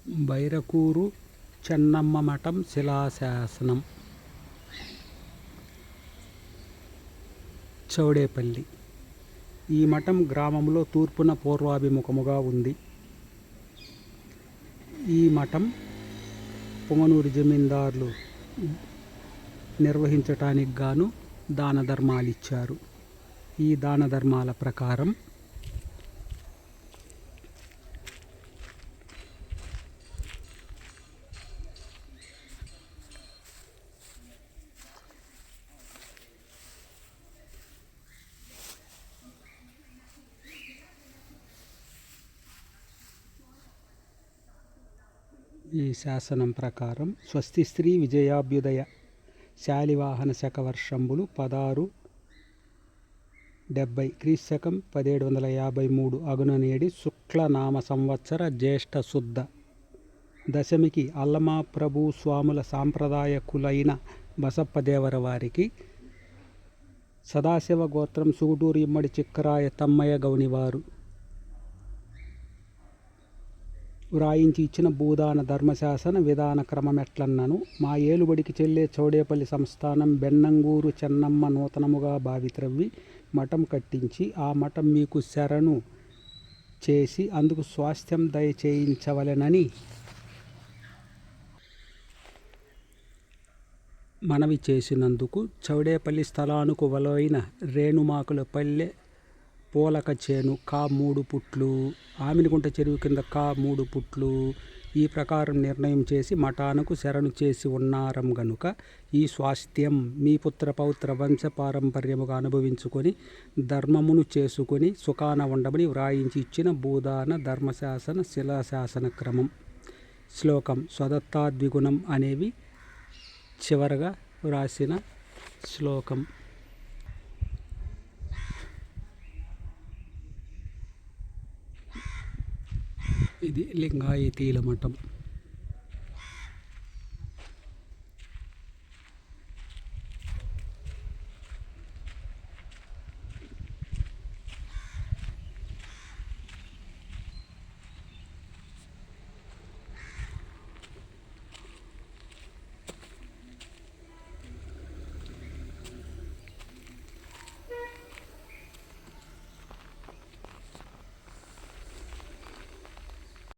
బైరకూరు చెన్నమ్మ మఠం శిలాశాసనం. చౌడేపల్లి. ఈ మఠం గ్రామంలో తూర్పున పూర్వాభిముఖముగా ఉంది. ఈ మఠం పొంగనూరు జమీందారులు నిర్వహించటానికి గాను దాన ధర్మాలిచ్చారు. ఈ దాన ధర్మాల ప్రకారం ఈ శాసనం ప్రకారం స్వస్తి శ్రీ విజయాభ్యుదయ శాలివాహన శకవర్షంబులు 1670 క్రీస్తకం 1753 అగుననేడి శుక్లనామ సంవత్సర జ్యేష్ఠ శుద్ధ దశమికి అల్లమాప్రభు స్వాముల సాంప్రదాయకులైన బసప్పదేవర వారికి సదాశివ గోత్రం సుగుటూరు ఇమ్మడి చిక్కరాయ తమ్మయ్య గౌనివారు వ్రాయించి ఇచ్చిన భూదాన ధర్మశాసన విధాన క్రమమెట్లన్నను మా ఏలుబడికి చెల్లే చౌడేపల్లి సంస్థానం బెన్నంగూరు చెన్నమ్మ నూతనముగా బావిత్రవ్వి మఠం కట్టించి ఆ మఠం మీకు శరణు చేసి అందుకు స్వాస్థ్యం దయచేయించవలెనని మనవి చేసినందుకు చౌడేపల్లి స్థలానికి వలైన రేణుమాకుల పల్లె పూలక చేను కా 3 పుట్లు, ఆమినిగుంట చెరువు కింద కా 3 పుట్లు ఈ ప్రకారం నిర్ణయం చేసి మఠానకు శరణు చేసి ఉన్నారం గనుక ఈ స్వాస్థ్యం మీ పుత్ర పౌత్ర వంశ పారంపర్యముగా అనుభవించుకొని ధర్మమును చేసుకొని సుఖాన ఉండమని వ్రాయించి ఇచ్చిన భూదాన ధర్మశాసన శిలాశాసన క్రమం. శ్లోకం స్వదత్తాద్విగుణం అనేవి చివరగా వ్రాసిన శ్లోకం. ఇది లింగాయతీల మఠం.